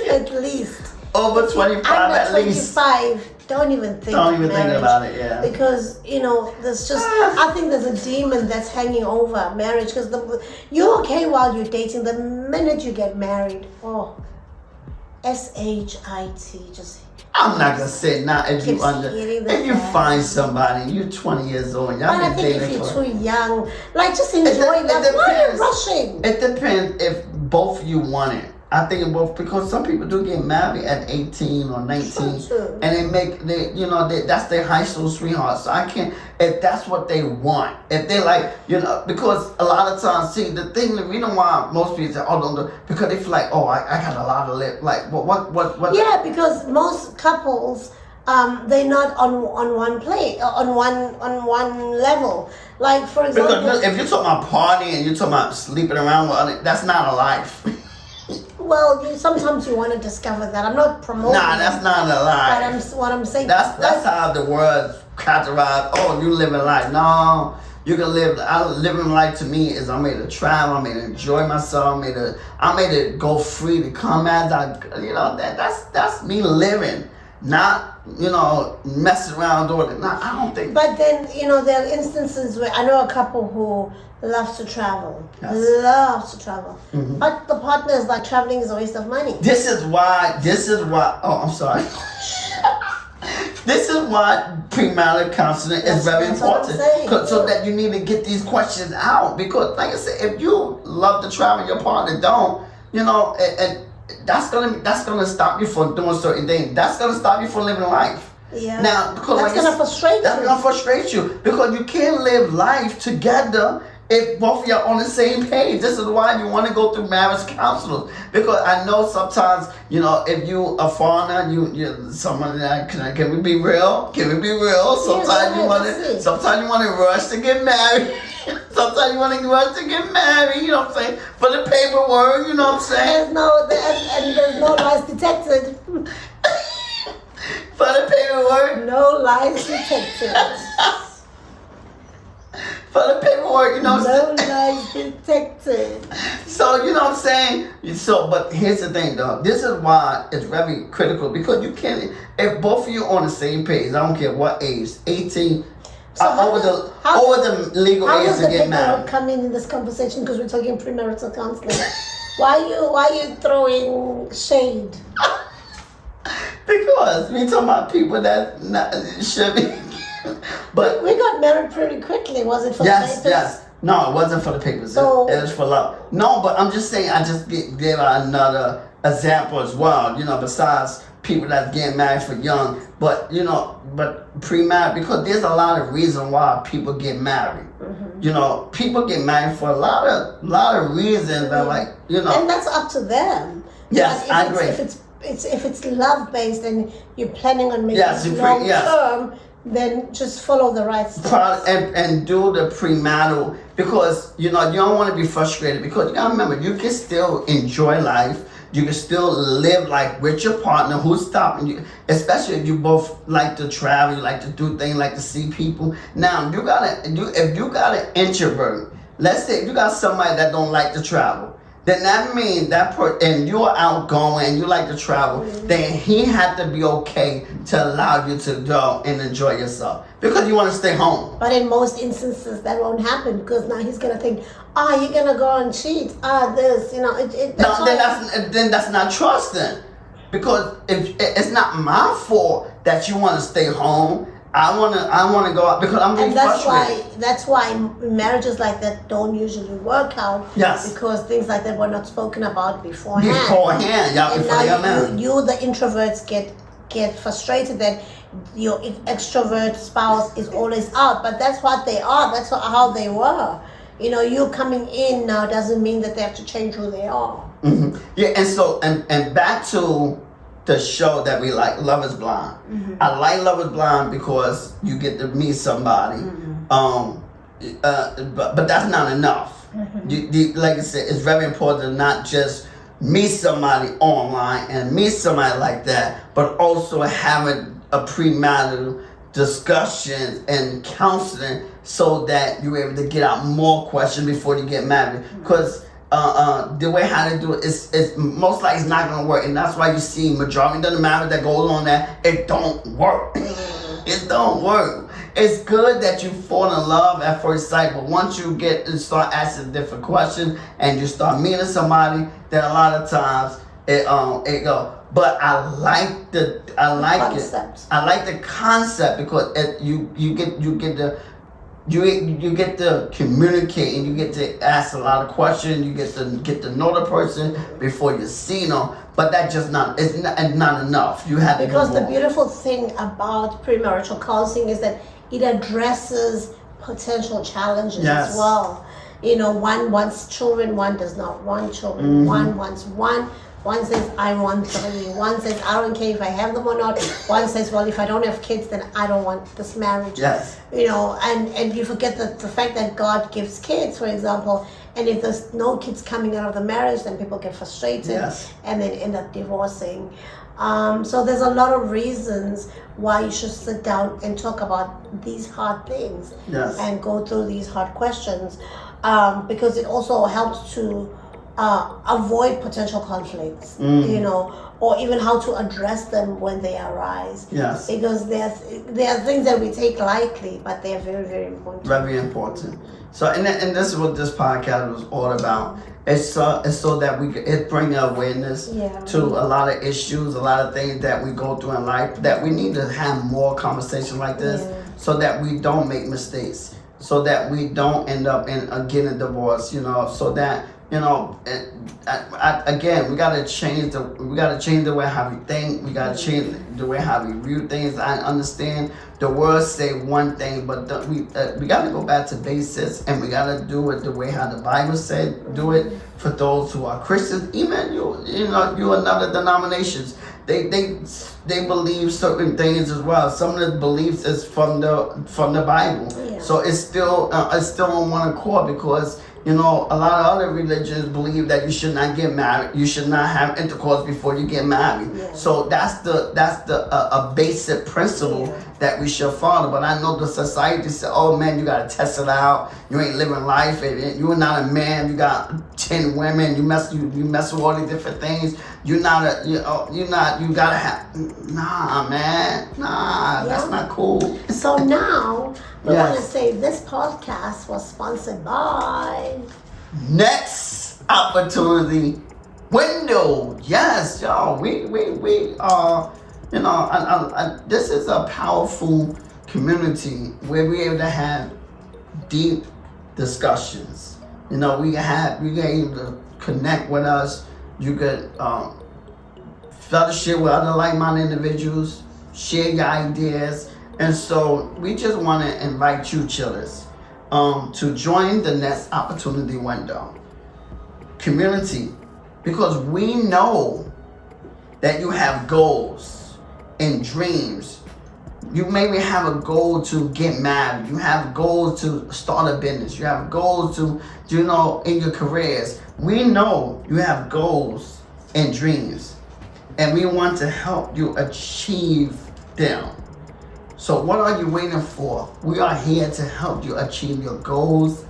at least. Over 25 at least. 25. Don't even think about it, yeah. Because, there's just, I think there's a demon that's hanging over marriage. Because you're okay while you're dating. The minute you get married, S-H-I-T, just... I'm not gonna say now if you Keeps find somebody, you're 20 years old, y'all But I been think if dating you're for. too young, like just enjoy life. Why are you rushing? It depends if both of you want it. I think it both, because some people do get married at 18 or 19, True. and that's their high school sweetheart. So I can't, if that's what they want, if they like, because a lot of times, see, the reason why most people say, oh, don't do, because they feel like, oh, I got a lot of live, like, what? Yeah, because most couples, they're not on one plate, on one level. Like, for example, because if you're talking about partying and you're talking about sleeping around with other, that's not a life. well, sometimes you want to discover that. I'm not promoting. Nah, that's not a life. But what I'm saying. That's how the word categorized. Oh, you living life. No, you can live. Living life to me is I'm made to travel. I'm made to enjoy myself. I'm made to go free to come as I. That's me living. Not messing around doing it. Nah, I don't think. But then there are instances where I know a couple who loves to travel. Yes. Loves to travel. Mm-hmm. But the partner is like, traveling is a waste of money. This is why. Oh, I'm sorry. This is why premarital counseling is very important. So that you need to get these questions out. Because, like I said, if you love to travel, your partner don't, and that's gonna stop you from doing certain things. That's gonna stop you from living life. Yeah. Now, because that's gonna frustrate you. That's gonna frustrate you because you can't live life together if both of you are on the same page. This is why you want to go through marriage counselors, because I know sometimes if you a foreigner, you someone that can we be real? Can we be real? Sometimes you want to rush to get married. Sometimes you want to rush to get married. You know what I'm saying? For the paperwork. You know what I'm saying? There's no lies detected. For the paperwork. No lies detected. For the paperwork, No lies detected. So, you know what I'm saying? But here's the thing, though. This is why it's very critical, because you can't, if both of you are on the same page, I don't care what age, 18, over the legal age to get married. How does the come in this conversation, because we're talking premarital counseling? Why are you throwing shade? Because we talking about people that should be. But we got married pretty quickly. Was it for the papers? Yes. No, it wasn't for the papers. So, it was for love. No, but I'm just saying, I just gave another example as well, besides people that get married for young, but pre-married, because there's a lot of reasons why people get married. Mm-hmm. People get married for a lot of reasons that, and that's up to them. Yes, I agree. If it's love based and you're planning on making it long term, then just follow the right steps. And do the premarital, because you don't want to be frustrated, because you gotta remember, you can still enjoy life. You can still live life with your partner who's stopping you, especially if you both like to travel, you like to do things, like to see people. Now, if you got an introvert, let's say if you got somebody that don't like to travel, then that means and you're outgoing and you like to travel, then he had to be okay to allow you to go and enjoy yourself, because you want to stay home. But in most instances, that won't happen, because now he's gonna think, you're gonna go and cheat. This, then that's not trusting, because if it's not my fault that you want to stay home. I wanna go out because I'm being frustrated. That's why marriages like that don't usually work out. Yes. Because things like that were not spoken about beforehand. You the introverts get frustrated that your extrovert spouse is always out, but that's what they are. That's how they were. You coming in now doesn't mean that they have to change who they are. Mm-hmm. Yeah, and so and back to the show that we like, Love is Blind. Mm-hmm. I like Love is Blind because you get to meet somebody. Mm-hmm. But that's not enough. Mm-hmm. Like I said, it's very important to not just meet somebody online and meet somebody like that, but also having a premarital discussion and counseling so that you're able to get out more questions before you get married. Because the way how to do it is most likely it's not gonna work, and that's why you see majority of the marriage that goes on that it don't work. It don't work. It's good that you fall in love at first sight, but once you get and start asking different questions and you start meeting somebody, then a lot of times But I like the concept because you get to communicate and you get to ask a lot of questions. You get to know the person before you see them. But that's just not enough. You have to because the beautiful thing about premarital counseling is that it addresses potential challenges as well. One wants children, one does not want children. One wants one. One says, I want 3. One says, I don't care if I have them or not. One says, well, if I don't have kids, then I don't want this marriage. Yes. And you forget the fact that God gives kids, for example. And if there's no kids coming out of the marriage, then people get frustrated and then end up divorcing. So there's a lot of reasons why you should sit down and talk about these hard things and go through these hard questions, because it also helps to avoid potential conflicts, or even how to address them when they arise. Yes. Because there are things that we take lightly, but they are very, very important. Very important. So, and this is what this podcast was all about. It's so that it bring awareness to a lot of issues, a lot of things that we go through in life, that we need to have more conversation like this, so that we don't make mistakes, so that we don't end up in getting a divorce, so that again, we gotta change the way how we think. We gotta change the way how we view things. I understand the words say one thing, but we gotta go back to basics, and we gotta do it the way how the Bible said do it. For those who are Christians, even you another denominations, they believe certain things as well. Some of the beliefs is from the Bible, so it's still on one accord, because a lot of other religions believe that you should not get married. You should not have intercourse before you get married. Yeah. So that's a basic principle that we should follow. But I know the society said, "Oh man, you gotta test it out. You ain't living life. You're not a man. You got 10 women. You mess with all these different things. You gotta have." Nah, man. Nah, that's not cool. So now we want to say this podcast was sponsored by Next Opportunity Window. Yes, y'all. We are. This is a powerful community where we're able to have deep discussions. We get able to connect with us. You could fellowship with other like-minded individuals, share your ideas. And so we just want to invite you, chillers, to join the Next Opportunity Window community, because we know that you have goals and dreams. You maybe have a goal to get married. You have goals to start a business. You have goals to, in your careers. We know you have goals and dreams, and we want to help you achieve them. So what are you waiting for? We are here to help you achieve your goals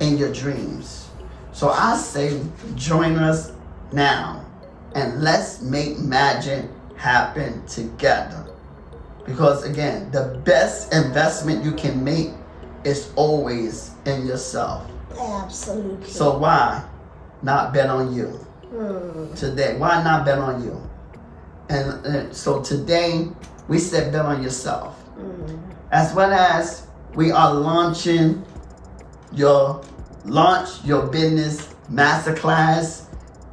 and your dreams. So I say, join us now, and let's make magic happen together. Because again, the best investment you can make is always in yourself. Absolutely. So why not bet on you today? Why not bet on you? And so today, we said bet on yourself. As well as we are launching your business masterclass.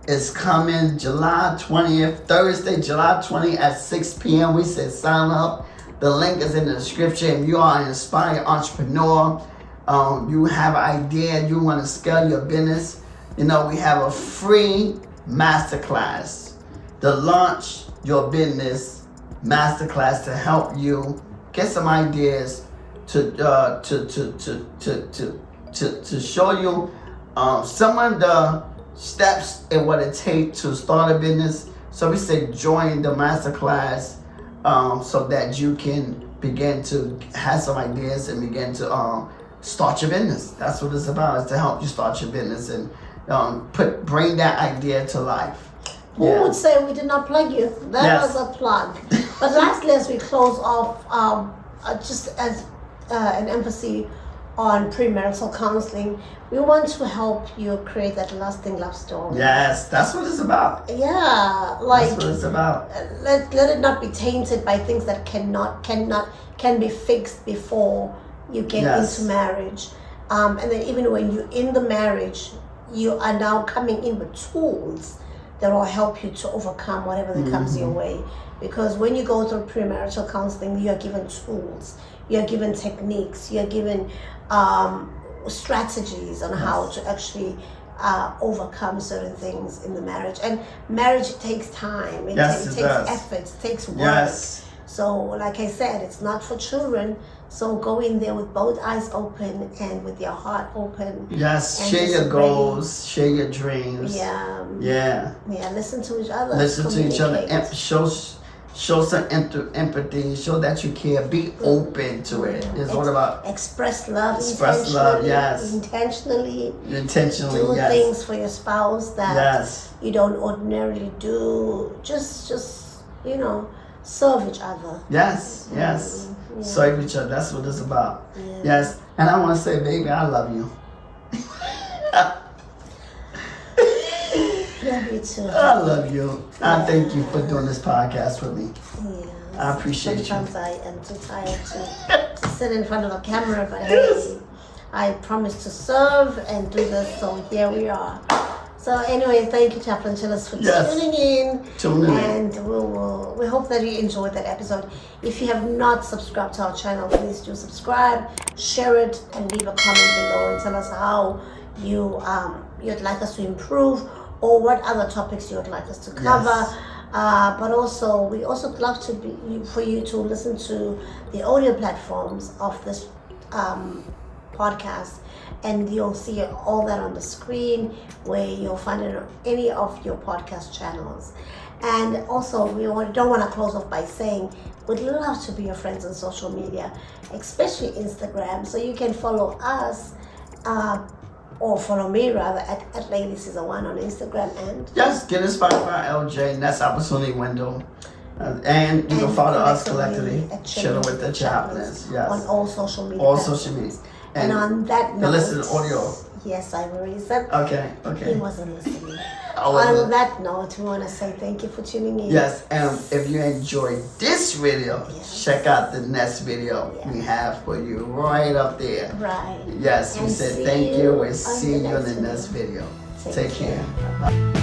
Is coming July 20th, Thursday, July 20th at 6 p.m. We said sign up. The link is in the description. If you are an inspired entrepreneur, you have an idea, you want to scale your business, we have a free masterclass, the Launch Your Business Masterclass, to help you get some ideas to show you some of the steps in what it takes to start a business. So we say join the masterclass so that you can begin to have some ideas and begin to start your business. That's what it's about, is to help you start your business and bring that idea to life. Who would say we did not plug you? That was a plug. But lastly, as we close off, just as an emphasis on premarital counseling, we want to help you create that lasting love story. Yes, that's what it's about. Yeah, like that's what it's about. Let it not be tainted by things that can be fixed before you get into marriage. And then even when you're in the marriage, you are now coming in with tools that will help you to overcome whatever that comes your way. Because when you go through premarital counseling, you are given tools, you are given techniques, you are given strategies on how to actually overcome certain things in the marriage. And marriage takes time, it takes effort, it takes work. Yes. So like I said, it's not for children. So go in there with both eyes open and with your heart open. Yes, share your goals, share your dreams. Yeah. Listen to each other. Listen to each other. Show some empathy. Show that you care. Be open to it. It's all about express love. Intentionally. Do things for your spouse that you don't ordinarily do. Just serve each other. Yes. Serve each other. That's what it's about. Yes. And I want to say, baby, I love you. Love you too. I love you. I thank you for doing this podcast with me. I appreciate you. Sometimes I am too tired to sit in front of a camera, but hey, I promise to serve and do this, so here we are. So anyway, thank you, Chaplain Chillers, for tuning in. And we hope that you enjoyed that episode. If you have not subscribed to our channel, please do subscribe, share it, and leave a comment below and tell us how you'd like us to improve, or what other topics you would like us to cover. But also, we also love for you to listen to the audio platforms of this podcast, and you'll see all that on the screen, where you'll find it on any of your podcast channels. And also, we don't want to close off by saying we'd love to be your friends on social media, especially Instagram, so you can follow us or follow me rather at Lady Siza 1 on Instagram. And get inspired by LJ, and that's opportunity window. And you can follow us collectively at Chilling With The Chaplins. On all social media. And on that note, listen to audio. Yes, I've already said. Okay. He wasn't listening. On that note, we want to say thank you for tuning in. Yes, and if you enjoyed this video, check out the next video we have for you right up there. Right. Yes, we said thank you. We'll see you in the next video. Take care. Bye-bye.